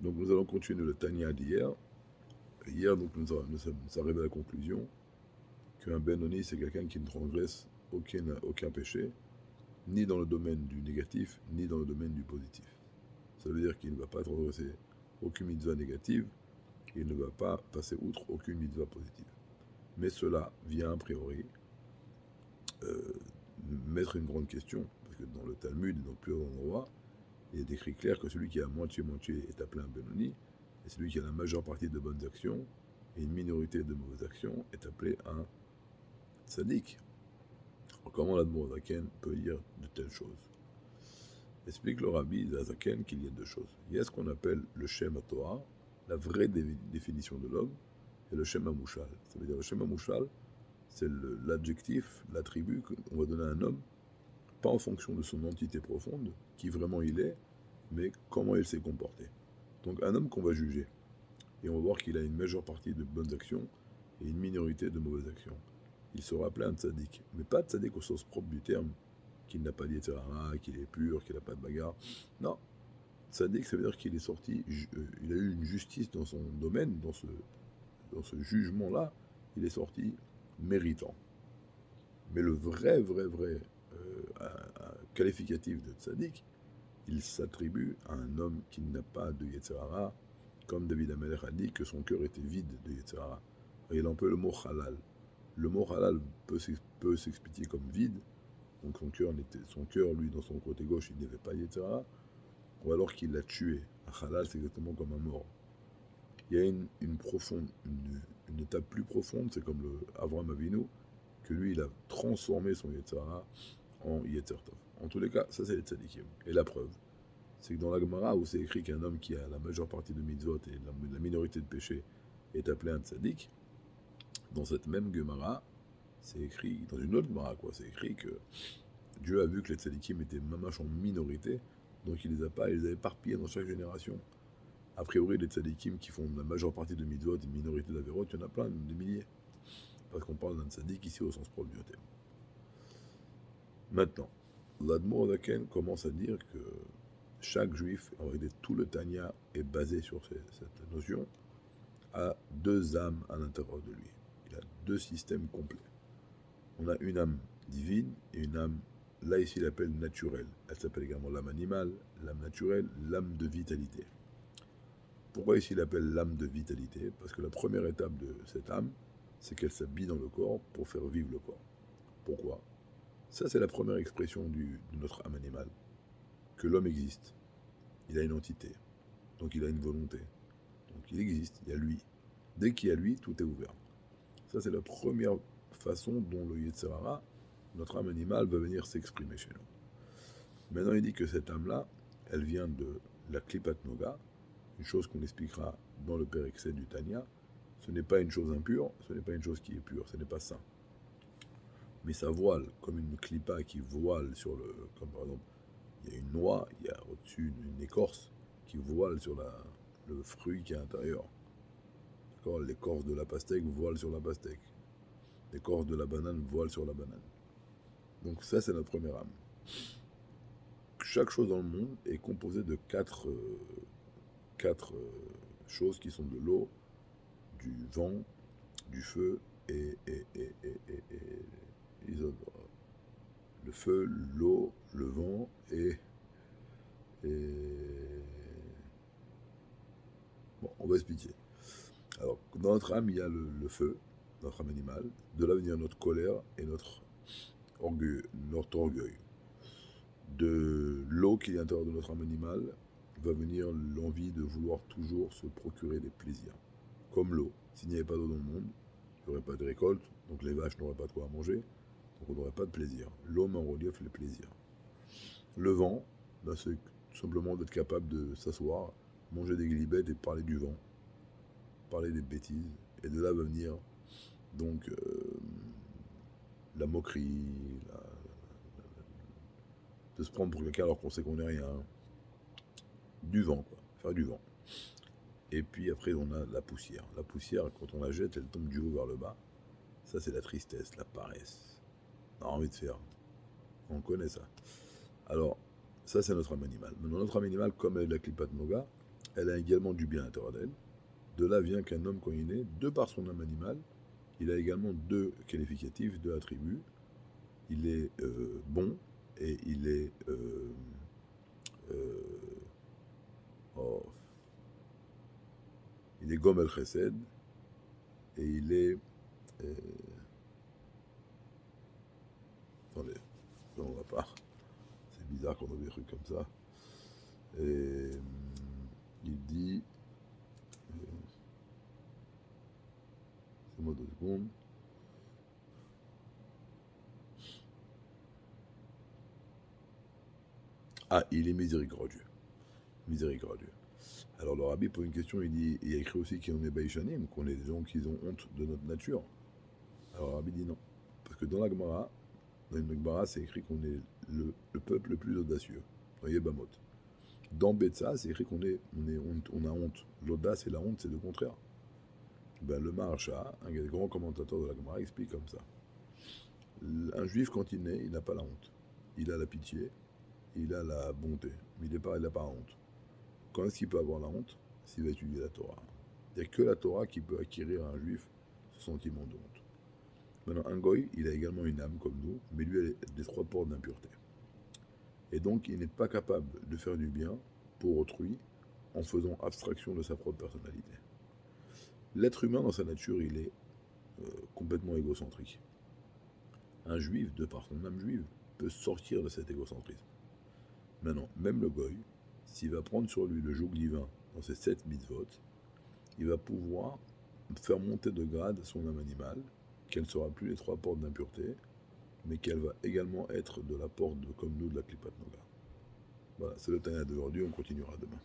Donc nous allons continuer le Tanya d'hier. Hier, donc, nous sommes arrivés à la conclusion qu'un Benoni, c'est quelqu'un qui ne transgresse aucun péché, ni dans le domaine du négatif, ni dans le domaine du positif. Ça veut dire qu'il ne va pas transgresser aucune mitzvah négative, et il ne va pas passer outre aucune mitzvah positive. Mais cela vient a priori euh, mettre une grande question, parce que dans le Talmud et dans plusieurs endroits, il est écrit clair que celui qui a moitié-moitié est appelé un Benoni, et celui qui a la majeure partie de bonnes actions et une minorité de mauvaises actions est appelé un tzaddik. Alors, comment l'Admorazaken peut dire de telles choses? Explique le Rabbi Zazaken qu'il y a deux choses. Il y a ce qu'on appelle le Shem HaTorah, la vraie définition de l'homme, et le Shem HaMushal. Ça veut dire le Shem HaMushal, c'est l'adjectif, l'attribut qu'on va donner à un homme, pas en fonction de son entité profonde, qui vraiment il est, mais comment il s'est comporté. Donc un homme qu'on va juger, et on va voir qu'il a une majeure partie de bonnes actions et une minorité de mauvaises actions. Il sera appelé un tzaddik, mais pas tzaddik au sens propre du terme, qu'il n'a pas d'Yetzirah, qu'il est pur, qu'il n'a pas de bagarre. Non, tzaddik, ça veut dire qu'il est sorti, il a eu une justice dans son domaine, dans ce jugement-là, il est sorti méritant. Mais le vrai qualificatif de tzaddik, il s'attribue à un homme qui n'a pas de Yetzirah, comme David Amelech a dit que son cœur était vide de Yetzirah. Il emploie le mot halal. Le mot halal peut s'expliquer comme vide, donc son cœur, lui, dans son côté gauche, il n'avait pas Yetzirah, ou alors qu'il l'a tué. Un halal, c'est exactement comme un mort. Il y a une étape plus profonde, c'est comme le Avraham Avinu, que lui, il a transformé son Yetzirah en Yetzer Tov. En tous les cas, ça c'est les tzadikim. Et la preuve, c'est que dans la Gemara, où c'est écrit qu'un homme qui a la majeure partie de mitzvot et la minorité de péché est appelé un tzadik, dans cette même Gemara, c'est écrit, dans une autre Gemara, c'est écrit que Dieu a vu que les tzadikim étaient mamash en minorité, donc il les a éparpillés dans chaque génération. A priori, les tzadikim qui font la majeure partie de mitzvot et une minorité d'avérot, il y en a plein, des milliers. Parce qu'on parle d'un tzadik ici au sens propre du terme. Maintenant, l'Admor Zaken commence à dire que chaque juif, en réalité tout le Tanya est basé sur cette notion, a deux âmes à l'intérieur de lui. Il a deux systèmes complets. On a une âme divine et une âme, là ici il appelle naturelle. Elle s'appelle également l'âme animale, l'âme naturelle, l'âme de vitalité. Pourquoi ici il appelle l'âme de vitalité? Parce que la première étape de cette âme, c'est qu'elle s'habille dans le corps pour faire vivre le corps. Pourquoi? Ça c'est la première expression de notre âme animale. Que l'homme existe. Il a une entité. Donc il a une volonté. Donc il existe, il y a lui. Dès qu'il y a lui, tout est ouvert. Ça, c'est la première façon dont le Yetzirah, notre âme animale, va venir s'exprimer chez nous. Maintenant, il dit que cette âme-là, elle vient de la Klipat Noga, une chose qu'on expliquera dans le Père Excès du Tanya. Ce n'est pas une chose impure, ce n'est pas une chose qui est pure, ce n'est pas sain. Mais ça voile, comme une clipa qui voile sur le... Comme par exemple, il y a une noix, il y a au-dessus une écorce qui voile sur le fruit qui est à l'intérieur. L'écorce de la pastèque voile sur la pastèque. L'écorce de la banane voile sur la banane. Donc ça, c'est notre première âme. Chaque chose dans le monde est composée de quatre choses qui sont de l'eau, du vent, du feu et les autres. Le feu, l'eau, le vent et... Bon, on va expliquer. Alors, dans notre âme, il y a le feu, notre âme animale. De là vient notre colère et notre orgueil. De l'eau qui est à l'intérieur de notre âme animale va venir l'envie de vouloir toujours se procurer des plaisirs. Comme l'eau. S'il n'y avait pas d'eau dans le monde, il n'y aurait pas de récolte, donc les vaches n'auraient pas de quoi manger, donc on n'aurait pas de plaisir. L'eau met en relief les plaisirs. Le vent, c'est tout simplement d'être capable de s'asseoir, manger des glibettes et parler du vent, parler des bêtises. Et de là va venir donc la moquerie, de se prendre pour quelqu'un alors qu'on sait qu'on n'est rien. Du vent, faire du vent. Et puis après, on a la poussière. La poussière, quand on la jette, elle tombe du haut vers le bas. Ça, c'est la tristesse, la paresse. On a envie de faire. On connaît ça. Alors, ça, c'est notre âme animale. Maintenant, notre âme animale, comme elle est la Klipat Noga, elle a également du bien à l'intérieur d'elle. De là vient qu'un homme, quand il est né, de par son âme animale, il a également deux qualificatifs, deux attributs. Il est bon et il est euh, oh, il est Gom el Chesed et il est euh, attendez, non, on va pas. C'est bizarre qu'on ait des trucs comme ça. Et il dit c'est moi 2 secondes. Ah, il est miséricordieux. Miséricordieux. Alors le rabbi pose une question, il dit, il a écrit aussi qu'on est baïchanim, qu'on est des gens qui ont honte de notre nature. Alors le rabbi dit non. Parce que dans la Gemara, c'est écrit qu'on est le peuple le plus audacieux. Dans Yebamot. Dans Betsa, c'est écrit on a honte. L'audace et la honte, c'est le contraire. Ben, le Maharsha, un des grands commentateurs de la Gemara, explique comme ça. Un juif, quand il naît, il n'a pas la honte. Il a la pitié, il a la bonté, mais il n'a pas la honte. Quand est-ce qu'il peut avoir la honte? S'il va étudier la Torah. Il n'y a que la Torah qui peut acquérir à un juif ce sentiment de honte. Maintenant, un goy, il a également une âme comme nous, mais lui, elle a des 3 portes d'impureté. Et donc, il n'est pas capable de faire du bien pour autrui en faisant abstraction de sa propre personnalité. L'être humain, dans sa nature, il est complètement égocentrique. Un juif, de par son âme juive, peut sortir de cet égocentrisme. Maintenant, même le goy, s'il va prendre sur lui le joug divin dans ses 7 mitzvot, il va pouvoir faire monter de grade son âme animale, qu'elle ne sera plus les 3 portes d'impureté, mais qu'elle va également être de la porte, comme nous, de la Klipat Noga. Voilà, c'est le Tanya d'aujourd'hui, on continuera demain.